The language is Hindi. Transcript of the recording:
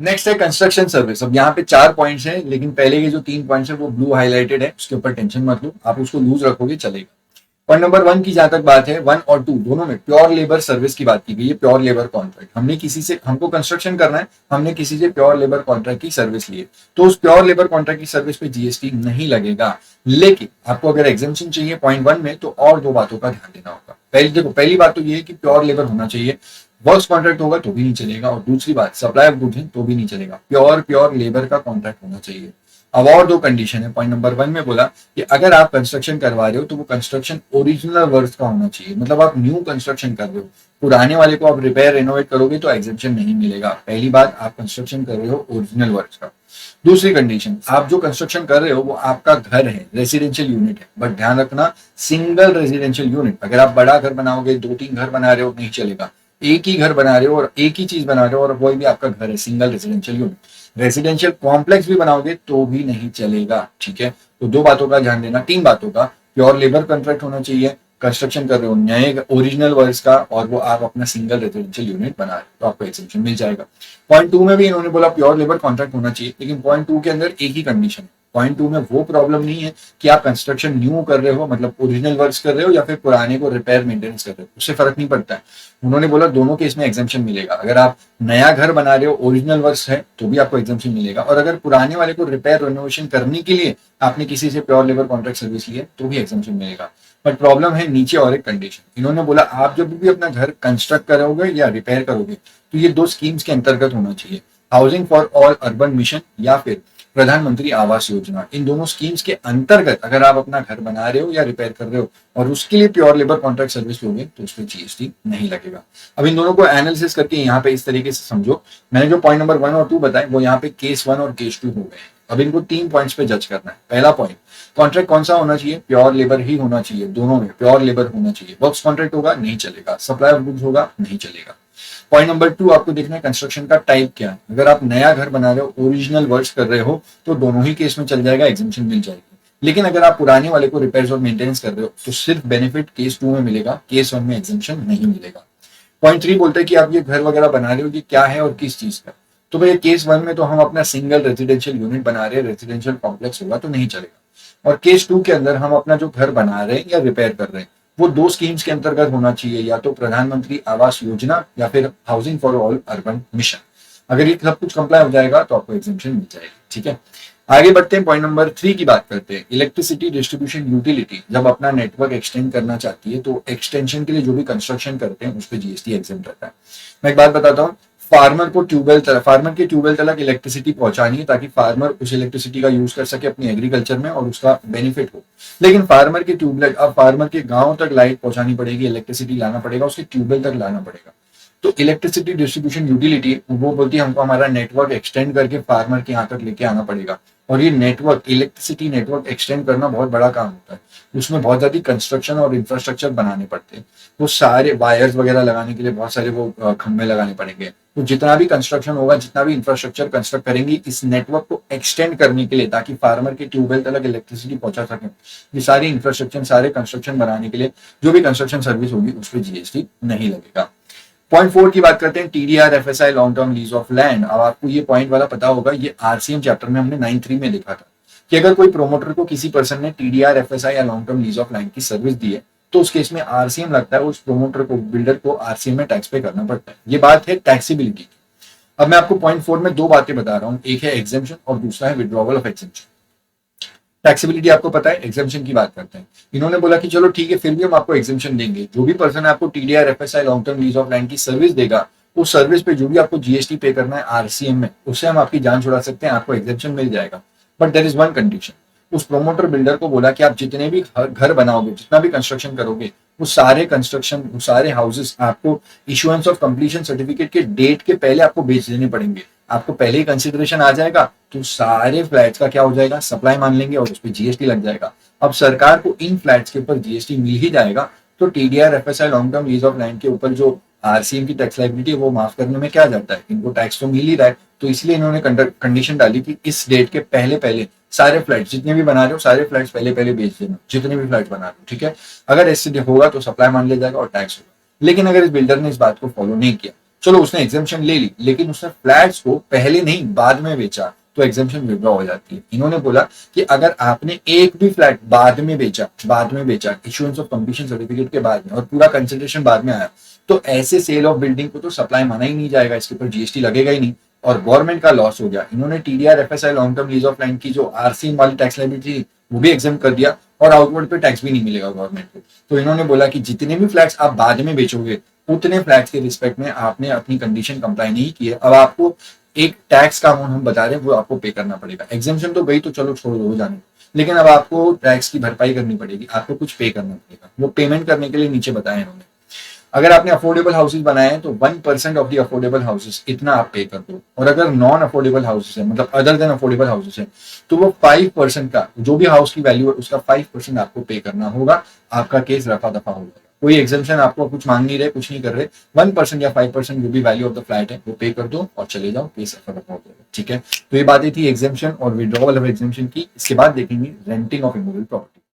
नेक्स्ट है कंस्ट्रक्शन सर्विस। अब यहाँ पे 4 पॉइंट्स हैं, लेकिन पहले के जो 3 पॉइंट्स है वो ब्लू हाईलाइटेड है, उसके ऊपर टेंशन मत लो, आप उसको लूज रखोगे चलेगा। पॉइंट नंबर 1 की जहां तक बात है, 1 और 2 दोनों में प्योर लेबर सर्विस की बात की गई है। प्योर लेबर कॉन्ट्रैक्ट, हमने किसी से, हमको कंस्ट्रक्शन करना है, हमने किसी से प्योर लेबर कॉन्ट्रैक्ट की सर्विस ली है, तो उस प्योर लेबर कॉन्ट्रैक्ट की सर्विस पे जीएसटी नहीं लगेगा। लेकिन आपको अगर एग्जेम्पशन चाहिए पॉइंट 1 में, तो और 2 बातों का ध्यान देना होगा। पहली बात तो ये है कि प्योर लेबर होना चाहिए, वर्क्स कॉन्ट्रैक्ट होगा तो भी नहीं चलेगा, और दूसरी बात सप्लाई ऑफ गुड्स है तो भी नहीं चलेगा, प्योर लेबर का कॉन्ट्रैक्ट होना चाहिए। अब और 2 कंडीशन है। पॉइंट नंबर 1 में बोला कि अगर आप कंस्ट्रक्शन करवा रहे हो तो वो कंस्ट्रक्शन ओरिजिनल वर्क्स का होना चाहिए, मतलब आप न्यू कंस्ट्रक्शन कर रहे हो, पुराने वाले को आप रिपेयर रिनोवेट करोगे तो एग्जेम्पशन नहीं मिलेगा। पहली बात, आप कंस्ट्रक्शन कर रहे हो ओरिजिनल वर्क्स का। दूसरी कंडीशन, आप जो कंस्ट्रक्शन कर रहे हो वो आपका घर है, रेसिडेंशियल यूनिट है, बट ध्यान रखना सिंगल रेसिडेंशियल यूनिट। अगर आप बड़ा घर बनाओगे, 2-3 घर बना रहे हो, नहीं चलेगा। एक ही घर बना रहे हो और एक ही चीज बना रहे हो और वही भी आपका घर है, single residential unit. Residential complex भी बनाओगे तो भी नहीं चलेगा, ठीक है। तो 2 बातों का ध्यान देना, 3 बातों का, प्योर लेबर कॉन्ट्रैक्ट होना चाहिए, कंस्ट्रक्शन कर रहे हो नए ओरिजिनल वर्क्स का, और वो आप अपना सिंगल रेसिडेंशियल यूनिट बना रहे हो तो आपको एक्सेप्शन मिल जाएगा। पॉइंट 2 में भी इन्होंने बोला प्योर लेबर कॉन्ट्रैक्ट होना चाहिए, लेकिन पॉइंट 2 के अंदर एक ही कंडीशन है। पॉइंट 2 में वो प्रॉब्लम नहीं है कि आप कंस्ट्रक्शन न्यू कर रहे हो, मतलब ओरिजिनल वर्क्स कर रहे हो, या फिर पुराने को रिपेयर मेंटेनेंस कर रहे हो, उससे फर्क नहीं पड़ता है। उन्होंने बोला दोनों केस में एग्जेम्पशन मिलेगा। अगर आप नया घर बना रहे हो, ओरिजिनल वर्क्स है, तो भी आपको एग्जेम्पशन मिलेगा, और अगर पुराने वाले को रिपेयर रिनोवेशन करने के लिए आपने किसी से प्योर लेबर कॉन्ट्रैक्ट सर्विस ली है तो भी एग्जेम्पशन मिलेगा। बट प्रॉब्लम है नीचे और एक कंडीशन। इन्होंने बोला आप जब भी अपना घर कंस्ट्रक्ट करोगे या रिपेयर करोगे तो ये 2 स्कीम्स के अंतर्गत होना चाहिए, housing for all urban mission या फिर प्रधानमंत्री आवास योजना। इन दोनों स्कीम्स के अंतर्गत अगर आप अपना घर बना रहे हो या रिपेयर कर रहे हो और उसके लिए प्योर लेबर कॉन्ट्रैक्ट सर्विस लोगे तो उस पर जीएसटी नहीं लगेगा। अब इन दोनों को एनालिसिस करके यहाँ पे इस तरीके से समझो। मैंने जो पॉइंट नंबर 1 और 2 बताए वो यहाँ पे केस 1 और केस 2 हो गए। अब इनको 3 पॉइंट्स पे जज करना है। पहला पॉइंट, कॉन्ट्रैक्ट कौन सा होना चाहिए, प्योर लेबर ही होना चाहिए, दोनों में प्योर लेबर होना चाहिए। वर्क्स कॉन्ट्रैक्ट होगा नहीं चलेगा, सप्लाई ऑफ गुड्स होगा नहीं चलेगा। पॉइंट नंबर 2, आपको देखना है कंस्ट्रक्शन का टाइप क्या है। अगर आप नया घर बना रहे हो, ओरिजिनल वर्क्स कर रहे हो, तो दोनों ही केस में चल जाएगा, एग्जेम्पशन मिल जाएगी। लेकिन अगर आप पुराने वाले को रिपेयर और मेंटेनेंस कर रहे हो तो सिर्फ बेनिफिट केस 2 में मिलेगा, केस 1 में एग्जेम्पशन नहीं मिलेगा। पॉइंट 3 बोलता है कि आप ये घर वगैरह बना रहे हो, ये क्या है और किस चीज का। तो भैया केस 1 में तो हम अपना सिंगल रेजिडेंशियल यूनिट बना रहे हैं, रेजिडेंशियल कॉम्प्लेक्स होगा तो नहीं चलेगा। और केस 2 के अंदर हम अपना जो घर बना रहे हैं या रिपेयर कर रहे हैं वो 2 स्कीम्स के अंतर्गत होना चाहिए, या तो प्रधानमंत्री आवास योजना या फिर housing for all urban mission. अगर ये सब कुछ कंप्लाई हो जाएगा तो आपको एग्जेम्पशन मिल जाएगी, ठीक है। आगे बढ़ते हैं, पॉइंट नंबर 3 की बात करते हैं। इलेक्ट्रिसिटी डिस्ट्रीब्यूशन यूटिलिटी जब अपना नेटवर्क एक्सटेंड करना चाहती है तो एक्सटेंशन के लिए जो भी कंस्ट्रक्शन करते हैं उस पर जीएसटी एग्जेम्प्ट रहता है। मैं एक बात बताता हूँ, फार्मर के ट्यूबवेल तक इलेक्ट्रिसिटी पहुंचानी है ताकि फार्मर उस इलेक्ट्रिसिटी का यूज कर सके अपनी एग्रीकल्चर में और उसका बेनिफिट हो। लेकिन फार्मर के ट्यूबवेल, अब फार्मर के गांव तक लाइट पहुंचानी पड़ेगी, इलेक्ट्रिसिटी लाना पड़ेगा, उसके ट्यूबवेल तक लाना पड़ेगा। तो इलेक्ट्रिसिटी डिस्ट्रीब्यूशन यूटिलिटी वो बोलती है हमको हमारा नेटवर्क एक्सटेंड करके फार्मर के यहाँ तक लेके आना पड़ेगा। और ये नेटवर्क, इलेक्ट्रिसिटी नेटवर्क एक्सटेंड करना बहुत बड़ा काम होता है, उसमें बहुत ज्यादा कंस्ट्रक्शन और इंफ्रास्ट्रक्चर बनाने पड़ते हैं। वो सारे वायर्स वगैरह लगाने के लिए बहुत सारे वो खंभे लगाने पड़ेंगे। तो जितना भी कंस्ट्रक्शन होगा, जितना भी इंफ्रास्ट्रक्चर कंस्ट्रक्ट करेंगे इस नेटवर्क को एक्सटेंड करने के लिए, ताकि फार्मर के ट्यूबवेल तक इलेक्ट्रिसिटी पहुंचा सके, ये सारी इंफ्रास्ट्रक्चर, सारे कंस्ट्रक्शन बनाने के लिए जो भी कंस्ट्रक्शन सर्विस होगी उस पर जीएसटी नहीं लगेगा। पॉइंट 4 की बात करते हैं, TDR FSI long term lease of land. अब आपको ये पॉइंट वाला पता होगा, ये आरसीएम चैप्टर में हमने 9.3 में देखा था कि अगर कोई प्रोमोटर को किसी पर्सन ने टीडीआर एफएसआई या long term lease of land की सर्विस दी है तो उस केस में आरसीएम लगता है, उस प्रोमोटर को, बिल्डर को आरसीएम में टैक्स पे करना पड़ता है। ये बात है टैक्सीबिलिटी की। अब मैं आपको पॉइंट 4 में 2 बातें बता रहा हूँ, एक है एग्जेम्पशन और दूसरा है विड्रॉवल ऑफ एग्जेम्पशन। टैक्सेबिलिटी आपको पता है, एग्जेम्पशन की बात करते हैं। इन्होंने बोला कि चलो ठीक है, फिर भी हम आपको एग्जेम्पशन देंगे। जो भी पर्सन आपको TDR FSI long term lease of land की सर्विस देगा, उस सर्विस पे जो भी आपको जीएसटी पे करना है आरसीएम में, उससे हम आपकी जान छुड़ा सकते हैं, आपको एग्जेम्पशन मिल जाएगा। But there is one condition, उस प्रोमोटर बिल्डर को बोला कि आप जितने भी घर बनाओगे, जितना भी कंस्ट्रक्शन करोगे, वो सारे कंस्ट्रक्शन, वो सारे हाउसेस आपको इशुएंस ऑफ कंप्लीशन सर्टिफिकेट के डेट के पहले आपको बेच देने पड़ेंगे। आपको पहले ही कंसिडरेशन आ जाएगा तो सारे फ्लैट्स का क्या हो जाएगा, सप्लाई मान लेंगे और उस पर जीएसटी लग जाएगा। अब सरकार को इन फ्लैट्स के ऊपर जीएसटी मिल ही जाएगा तो TDR FSI long term lease of land के ऊपर जो आरसीएम की टैक्स लायबिलिटी है वो माफ करने में क्या जाता है, इनको टैक्स तो मिल ही रहा है। तो इसलिए इन्होंने कंडीशन डाली कि इस डेट के पहले पहले सारे फ्लैट जितने भी बना रहे हो, सारे फ्लैट्स पहले पहले बेच देना, जितने भी फ्लैट बना रहे हो, ठीक है। अगर ऐसे होगा तो सप्लाई मान लिया जाएगा और टैक्स होगा। लेकिन अगर इस बिल्डर ने इस बात को फॉलो नहीं किया चलो उसने एग्जामेशन ले ली, लेकिन उसने फ्लैट्स को पहले नहीं बाद में बेचा, तो एग्जामेशन विड्रॉ हो जाती है। इन्होंने बोला कि अगर आपने एक भी फ्लैट बाद में बेचा इशुएंस ऑफ कंप्लीशन सर्टिफिकेट के बाद में और पूरा कंसिडरेशन बाद में आया, तो ऐसे सेल ऑफ बिल्डिंग को तो सप्लाई माना ही नहीं जाएगा, इसके ऊपर जीएसटी लगेगा ही नहीं और गवर्नमेंट का लॉस हो गया। इन्होंने TDR FSI long term lease of land की जो आरसी वाली टैक्स लायबिलिटी वो भी एग्जाम कर दिया और आउटवर्ड पे टैक्स भी नहीं मिलेगा गवर्नमेंट को। तो इन्होंने बोला कि जितने भी फ्लैट्स आप बाद में बेचोगे उतने फ्लैट्स के रिस्पेक्ट में आपने अपनी कंडीशन कंप्लाई नहीं की है, अब आपको एक टैक्स का अमाउंट हम बता रहे हैं वो आपको पे करना पड़ेगा। एग्जामेशन तो गई तो चलो छोड़ दो जाने, लेकिन अब आपको टैक्स की भरपाई करनी पड़ेगी, आपको कुछ पे करना पड़ेगा। वो पेमेंट करने के लिए नीचे बताया इन्होंने। अगर आपने अफोर्डेबल हाउसेज बनाए हैं तो 1% ऑफ द अफोर्डेबल हाउसेज इतना आप पे कर दो, और अगर नॉन अफोर्डेबल हाउसेज है मतलब अदर देन अफोर्डेबल हाउसेज है तो वो 5% का जो भी हाउस की वैल्यू है उसका 5% आपको पे करना होगा। आपका केस रफा दफा हो जाएगा। कोई एग्जामेशन आपको कुछ मांग नहीं रहे, कुछ नहीं कर रहे, 1% या 5% जो भी वैल्यू ऑफ द फ्लैट है वो पे कर दो और चले जाओ, केस रफा दफा हो जाएगा। ठीक है, तो ये बातें थी एग्जामेशन और विड्रॉवल ऑफ एग्जामेशन की। इसके बाद देखेंगे रेंटिंग ऑफ इमूवेबल प्रॉपर्टी।